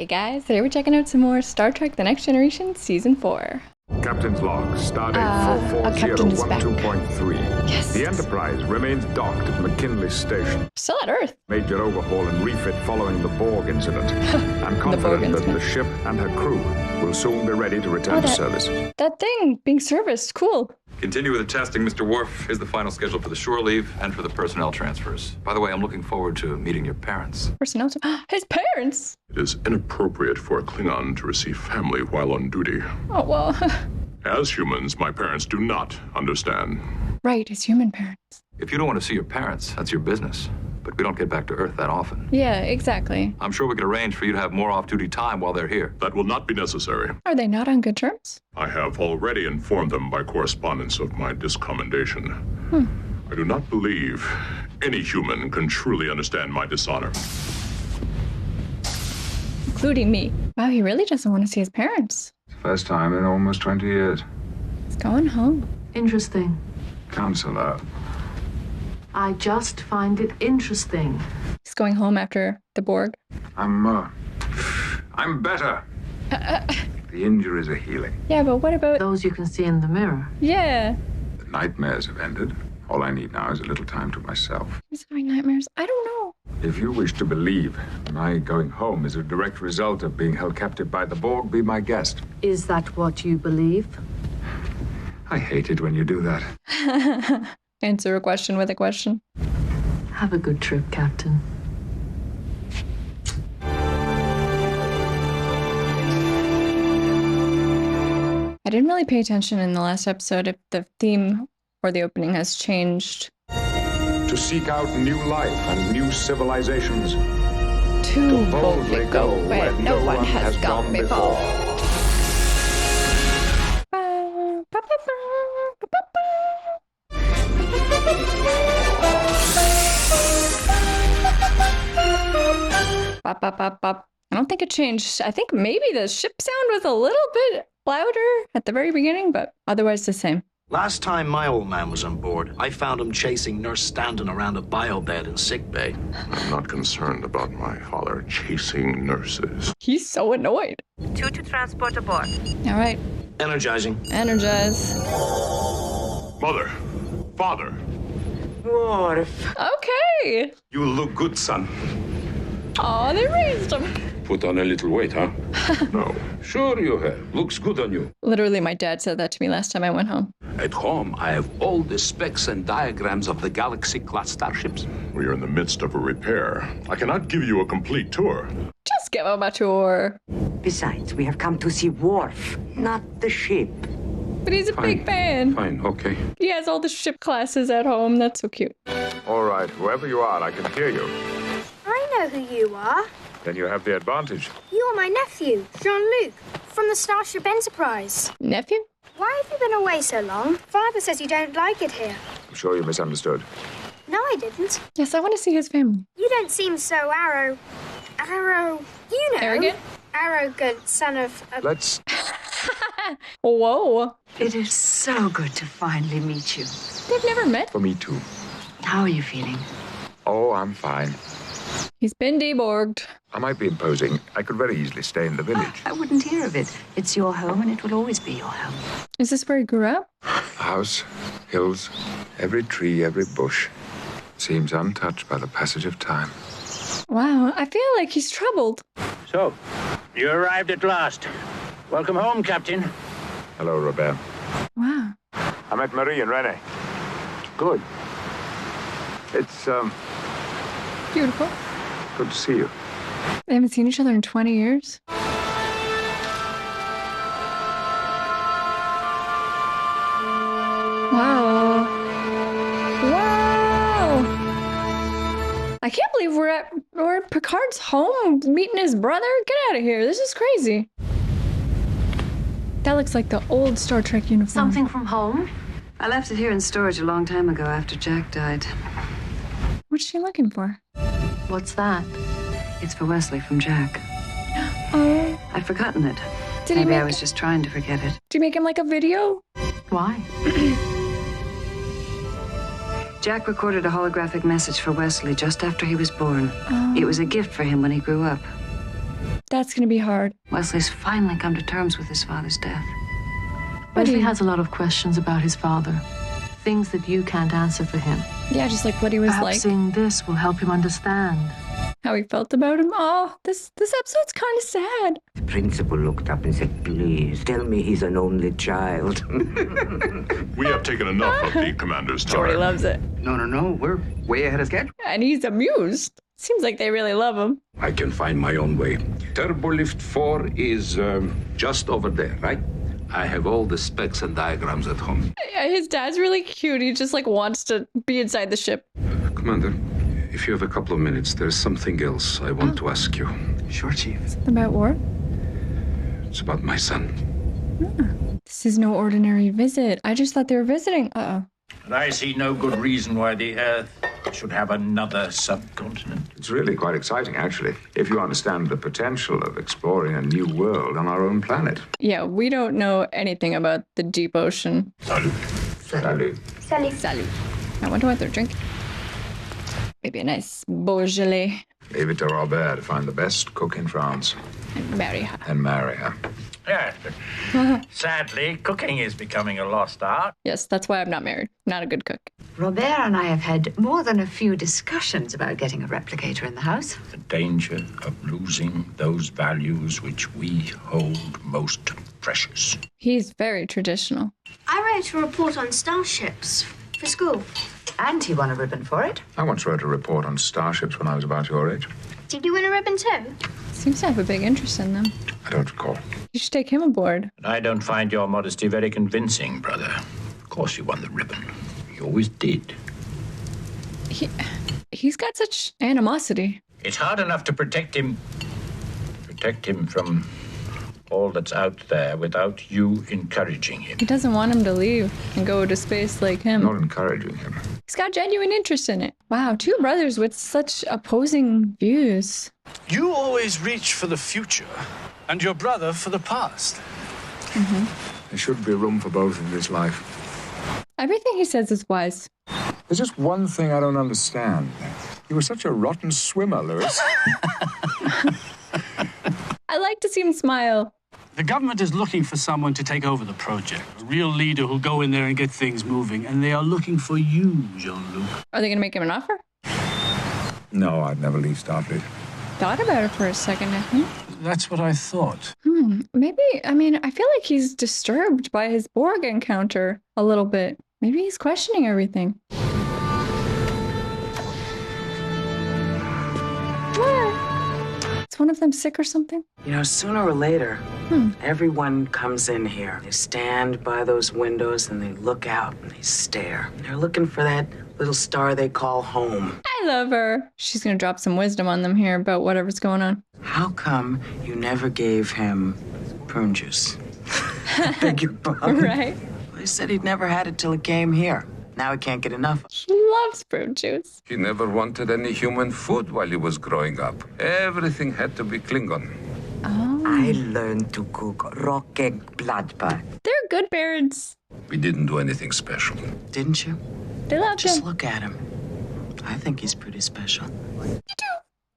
Hey guys, today we're checking out some more Star Trek The Next Generation Season 4. Captain's log, stardate our captain is back. 44012.3. Yes. The Enterprise remains docked at McKinley Station. Still at Earth. Major overhaul and refit following the Borg incident. I'm confident that the ship and her crew will soon be ready to return to service. That thing being serviced, cool. Continue with the testing, Mr. Worf. Here's the final schedule for the shore leave and for the personnel transfers. By the way, I'm looking forward to meeting your parents. Personnel his parents! It is inappropriate for a Klingon to receive family while on duty. Oh, well. As humans, my parents do not understand. Right, his human parents. If you don't want to see your parents, that's your business. But we don't get back to Earth that often. Yeah, exactly. I'm sure we could arrange for you to have more off-duty time while they're here. That will not be necessary. Are they not on good terms? I have already informed them by correspondence of my discommendation. I do not believe any human can truly understand my dishonor. Including me. Wow, he really doesn't want to see his parents. First time in almost 20 years. He's going home. Interesting. Counselor. I just find it interesting. He's going home after the Borg. I'm better. The injuries are healing. Yeah, but what about... Those you can see in the mirror. Yeah. The nightmares have ended. All I need now is a little time to myself. He's having nightmares. I don't know. If you wish to believe my going home is a direct result of being held captive by the Borg, be my guest. Is that what you believe? I hate it when you do that. Answer a question with a question. Have a good trip, Captain. I didn't really pay attention in the last episode if the theme or the opening has changed. To seek out new life and new civilizations. To boldly go where no one has gone before. Bop, bop, bop, bop. I don't think it changed. I think maybe the ship sound was a little bit louder at the very beginning, but otherwise the same. Last time my old man was on board, I found him chasing Nurse Stanton around a biobed in sickbay. I'm not concerned about my father chasing nurses. He's so annoyed. 2 to transport aboard. All right, Energizing. energize. Mother, father, Worf. Okay. You look good, son. Oh, they raised him. Put on a little weight, huh? no. Sure you have. Looks good on you. Literally, my dad said that to me last time I went home. At home, I have all the specs and diagrams of the Galaxy-class starships. We are in the midst of a repair. I cannot give you a complete tour. Just give him a tour. Besides, we have come to see Worf, not the ship. But he's a big fan. Fine, okay. He has all the ship classes at home. That's so cute. All right, whoever you are, I can hear you. I know who you are. Then you have the advantage. You're my nephew, Jean-Luc, from the Starship Enterprise. Nephew? Why have you been away so long? Father says you don't like it here. I'm sure you misunderstood. No, I didn't. Yes, I want to see his family. You don't seem so you know. Arrogant? Arrogant son of a... Let's... Whoa. It is so good to finally meet you. They've never met. For me too. How are you feeling? Oh, I'm fine. He's been deborged. I might be imposing. I could very easily stay in the village. I wouldn't hear of it. It's your home and it will always be your home. Is this where he grew up? House, hills, every tree, every bush seems untouched by the passage of time. Wow, I feel like he's troubled. So, you arrived at last. Welcome home, Captain. Hello, Robert. Wow. I met Marie and Rene. Good. It's, Beautiful. good to see you. They haven't seen each other in 20 years. Wow. Wow. I can't believe we're at Picard's home meeting his brother. Get out of here. This is crazy. That looks like the old Star Trek uniform. Something from home? I left it here in storage a long time ago after Jack died. What's she looking for? What's that? It's for Wesley from Jack. Oh. I'd forgotten it. Did he Maybe I make was just trying to forget it. Did you make him like a video? Why? Jack recorded a holographic message for Wesley just after he was born. Oh. It was a gift for him when he grew up. That's gonna be hard. Wesley's finally come to terms with his father's death. Wesley has a lot of questions about his father. Things that you can't answer for him. Yeah, just like what he was Perhaps like. seeing this will help him understand. How he felt about him. Oh, this episode's kind of sad. The principal looked up and said, please, tell me he's an only child. We have taken enough of the commander's time. Jordy loves it. No. We're way ahead of schedule. And he's amused. Seems like they really love him. I can find my own way. Turbolift 4 is just over there, right? I have all the specs and diagrams at home. Yeah, his dad's really cute. He just like wants to be inside the ship. Commander, if you have a couple of minutes, there's something else I want to ask you. Sure, Chief. About war? It's about my son. This is no ordinary visit. I just thought they were visiting. Uh-oh. And I see no good reason why the Earth should have another subcontinent. It's really quite exciting, actually, if you understand the potential of exploring a new world on our own planet. Yeah, we don't know anything about the deep ocean. Salut. Salut. Salut. Salut. I wonder what they're drinking. Maybe a nice Beaujolais. Leave it to Robert to find the best cook in France. And marry her. And marry her. Yeah. Sadly, cooking is becoming a lost art. Yes, that's why I'm not married. Not a good cook. Robert and I have had more than a few discussions about getting a replicator in the house. The danger of losing those values which we hold most precious. He's very traditional. I wrote a report on starships for school. And he won a ribbon for it. I once wrote a report on starships when I was about your age. Did you win a ribbon too? Seems to have a big interest in them. I don't recall. You should take him aboard. And I don't find your modesty very convincing, brother. Of course you won the ribbon. You always did. He's got such animosity. It's hard enough to protect him from all that's out there without you encouraging him. He doesn't want him to leave and go to space like him. Not encouraging him. He's got genuine interest in it. Wow, two brothers with such opposing views. You always reach for the future, and your brother for the past. There should be room for both in this life. Everything he says is wise. There's just one thing I don't understand. You were such a rotten swimmer, Lewis. I like to see him smile. The government is looking for someone to take over the project. A real leader who'll go in there and get things moving. And they are looking for you, Jean-Luc. Are they going to make him an offer? No, I'd never leave Starfleet. Thought about it for a second, I think. That's what I thought. Maybe, I feel like he's disturbed by his Borg encounter a little bit. Maybe he's questioning everything. What? Is one of them sick or something? You know, sooner or later, everyone comes in here. They stand by those windows and they look out and they stare. They're looking for that little star they call home. I love her. She's going to drop some wisdom on them here about whatever's going on. How come you never gave him prune juice? Beg your pardon? Right. Well, he said he'd never had it till he came here. Now he can't get enough. He loves prune juice. He never wanted any human food while he was growing up. Everything had to be Klingon. Oh. I learned to cook rock egg blood pie. They're good parents. We didn't do anything special. Didn't you? They love Just him. look at him. I think he's pretty special. You do.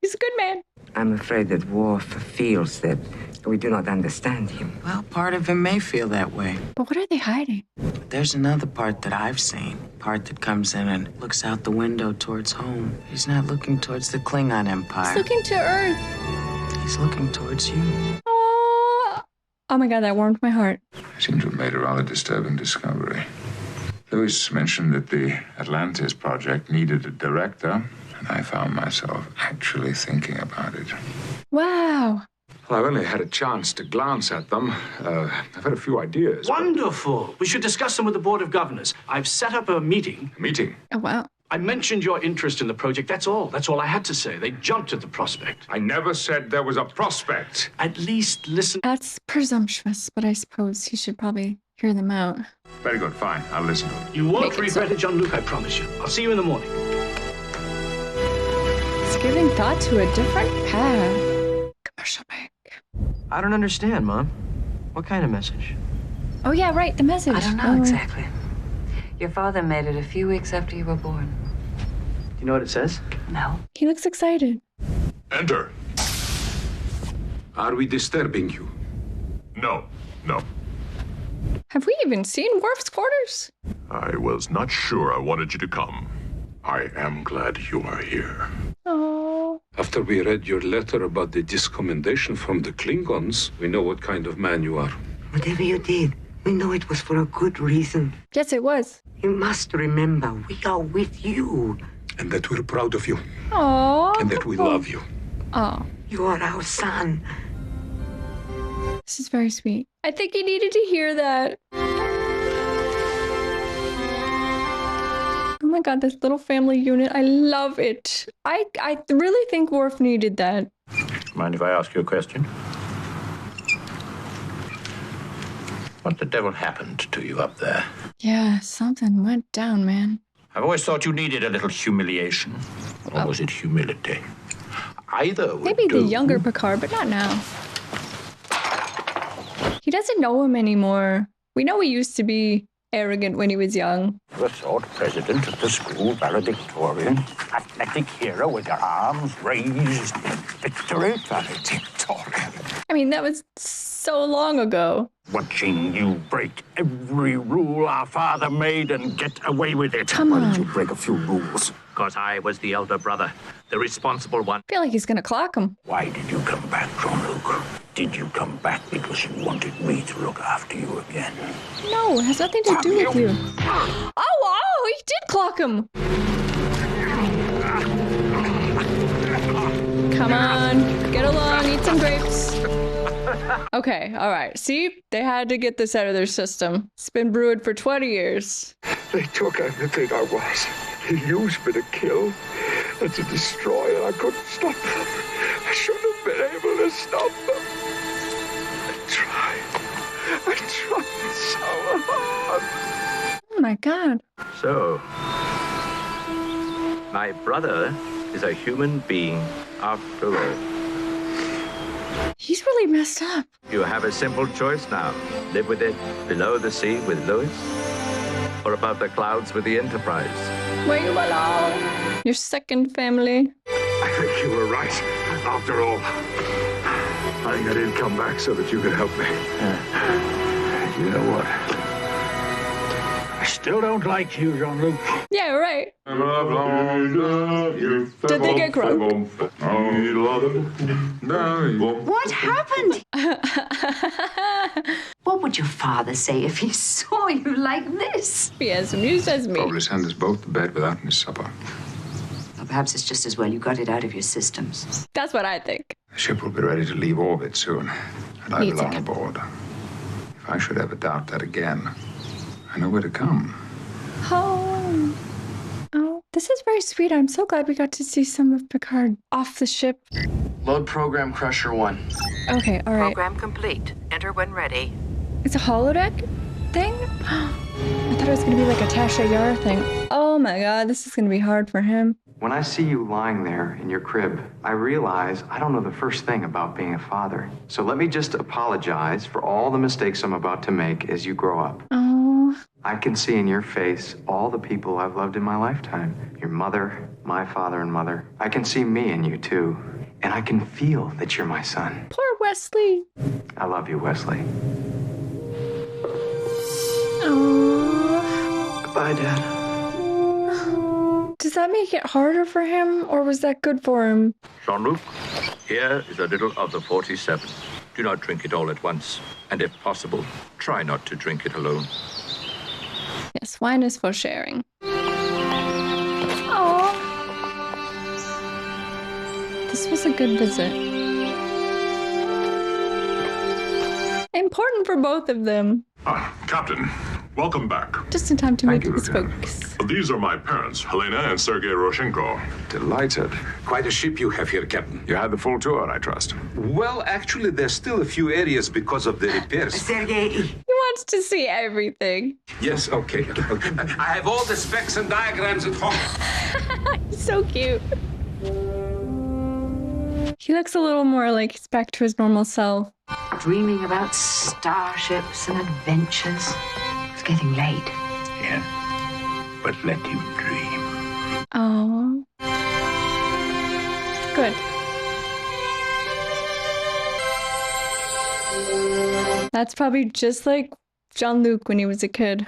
He's a good man. I'm afraid that Worf feels that we do not understand him. Well, part of him may feel that way. But what are they hiding? But there's another part that I've seen. Part that comes in and looks out the window towards home. He's not looking towards the Klingon Empire. He's looking to Earth. He's looking towards you. Oh my God, that warmed my heart. I seem to have made a rather disturbing discovery. Lewis mentioned that the Atlantis project needed a director, and I found myself actually thinking about it. Wow. Well, I've only had a chance to glance at them. I've had a few ideas. Wonderful. We should discuss them with the Board of Governors. I've set up a meeting. Meeting? Oh, wow. I mentioned your interest in the project. That's all. That's all I had to say. They jumped at the prospect. I never said there was a prospect. At least listen. That's presumptuous, but I suppose he should probably hear them out. Very good. Fine. I'll listen to it. You won't regret it, Jean-Luc, I promise you. I'll see you in the morning. It's giving thought to a different path. Commercial break. I don't understand, Mom. What kind of message? Oh, yeah, right. The message. I don't know exactly. Your father made it a few weeks after you were born. Do you know what it says? No. He looks excited. Enter. Are we disturbing you? No. Have we even seen Worf's quarters? I was not sure I wanted you to come. I am glad you are here. Oh. After we read your letter about the discommendation from the Klingons, we know what kind of man you are. Whatever you did, we know it was for a good reason. Yes, it was. You must remember, we are with you. And that we're proud of you. Aww. And that we love you. Oh. You are our son. This is very sweet. I think he needed to hear that. Oh my god, this little family unit. I love it. I really think Worf needed that. Mind if I ask you a question? What the devil happened to you up there? Yeah, something went down, man. I've always thought you needed a little humiliation. Or was it humility? Either would Maybe do. the younger Picard, but not now. He doesn't know him anymore. We know he used to be arrogant when he was young. The thought president of the school valedictorian, athletic hero with your arms raised in victory. Valedictorian. I mean, that was so long ago. Watching you break every rule our father made and get away with it. Come on. Why did you break a few rules? Because I was the elder brother, the responsible one. I feel like he's gonna clock him. Why did you come back, Jean-Luc? Did you come back because you wanted me to look after you again? No, it has nothing to do with you. Oh, he did clock him. Come on, get along, eat some grapes. Okay, all right. See, they had to get this out of their system. It's been brewed for 20 years. They took everything I was. He used me to kill and to destroy, and I couldn't stop them. I shouldn't have been able to stop them. I tried so hard. Oh my god. So, my brother is a human being after all. He's really messed up. You have a simple choice now. Live with it below the sea with Louis, or above the clouds with the Enterprise. Where you belong. Your second family. I think you were right. After all, I think I didn't come back so that you could help me. You know what? I still don't like you, Jean-Luc. Yeah, right. Did they get crunk? What happened? What would your father say if he saw you like this? Be as amused as me. Probably send us both to bed without any supper. Well, perhaps it's just as well you got it out of your systems. That's what I think. The ship will be ready to leave orbit soon, and I Me belong too. aboard. If I should ever doubt that again, I know where to come. Oh. Oh, this is very sweet. I'm so glad we got to see some of Picard off the ship. Load program Crusher 1. Okay, all right. Program complete. Enter when ready. It's a holodeck thing? I thought it was going to be like a Tasha Yar thing. Oh my god, this is going to be hard for him. When I see you lying there in your crib, I realize I don't know the first thing about being a father. So let me just apologize for all the mistakes I'm about to make as you grow up. Oh. I can see in your face all the people I've loved in my lifetime. Your mother, my father and mother. I can see me in you too. And I can feel that you're my son. Poor Wesley. I love you, Wesley. Oh. Goodbye, Dad. Does that make it harder for him, or was that good for him? Jean-Luc, here is a little of the 47. Do not drink it all at once. And if possible, try not to drink it alone. Yes, wine is for sharing. Oh. This was a good visit. Important for both of them. Captain, welcome back. Just in time to meet his folks. These are my parents, Helena and Sergei Roshenko. Delighted. Quite a ship you have here, Captain. You had the full tour, I trust. Well, actually, there's still a few areas because of the repairs. Sergei. He wants to see everything. Yes, okay. I have all the specs and diagrams at home. He's so cute. He looks a little more like he's back to his normal self. Dreaming about starships and adventures. It's getting late. Yeah, but let him dream. Oh. Good. That's probably just like Jean-Luc when he was a kid.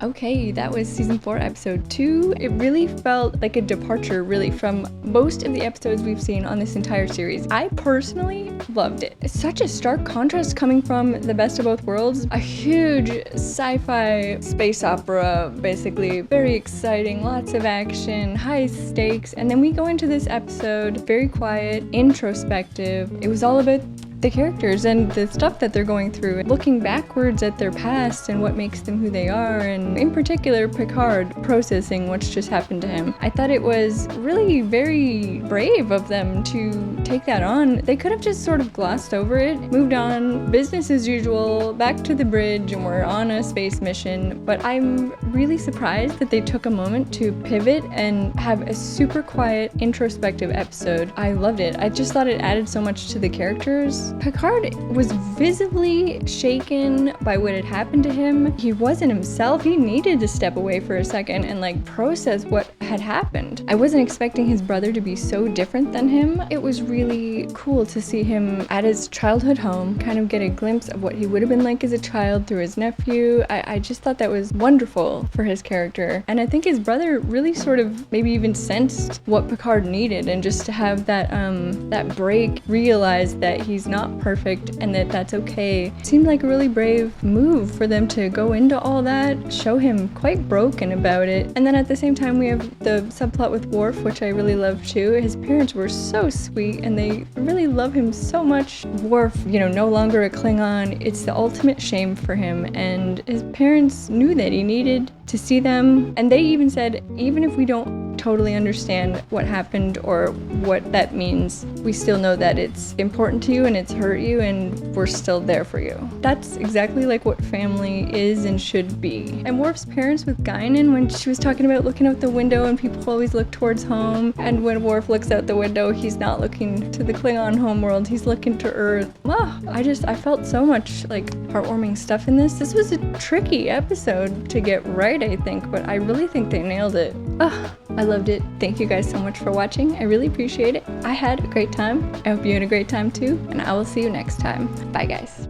Okay, that was season 4, episode 2. It really felt like a departure, really, from most of the episodes we've seen on this entire series. I personally loved it. It's such a stark contrast coming from The Best of Both Worlds. A huge sci-fi space opera, basically. Very exciting, lots of action, high stakes. And then we go into this episode, very quiet, introspective. It was all about the characters and the stuff that they're going through, looking backwards at their past and what makes them who they are, and in particular Picard processing what's just happened to him. I thought it was really very brave of them to take that on. They could have just sort of glossed over it, moved on, business as usual, back to the bridge, and we're on a space mission. But I'm really surprised that they took a moment to pivot and have a super quiet, introspective episode. I loved it. I just thought it added so much to the characters. Picard was visibly shaken by what had happened to him. He wasn't himself. He needed to step away for a second and like process what had happened. I wasn't expecting his brother to be so different than him. It was really cool to see him at his childhood home, kind of get a glimpse of what he would have been like as a child through his nephew. I just thought that was wonderful for his character. And I think his brother really sort of maybe even sensed what Picard needed, and just to have that that break, realize that he's not perfect and that that's okay. It seemed like a really brave move for them to go into all that, show him quite broken about it. And then at the same time we have the subplot with Worf, which I really love too. His parents were so sweet and they really love him so much. Worf, you know, no longer a Klingon. It's the ultimate shame for him, and his parents knew that he needed to see them, and they even said, even if we don't totally understand what happened or what that means, we still know that it's important to you and it's hurt you and we're still there for you. That's exactly like what family is and should be. And Worf's parents with Guinan, when she was talking about looking out the window and people always look towards home, and when Worf looks out the window, he's not looking to the Klingon homeworld, he's looking to Earth. I felt so much like heartwarming stuff in this. This was a tricky episode to get right, I think, but I really think they nailed it. I loved it. Thank you guys so much for watching. I really appreciate it. I had a great time. I hope you had a great time too, and I will see you next time. Bye guys.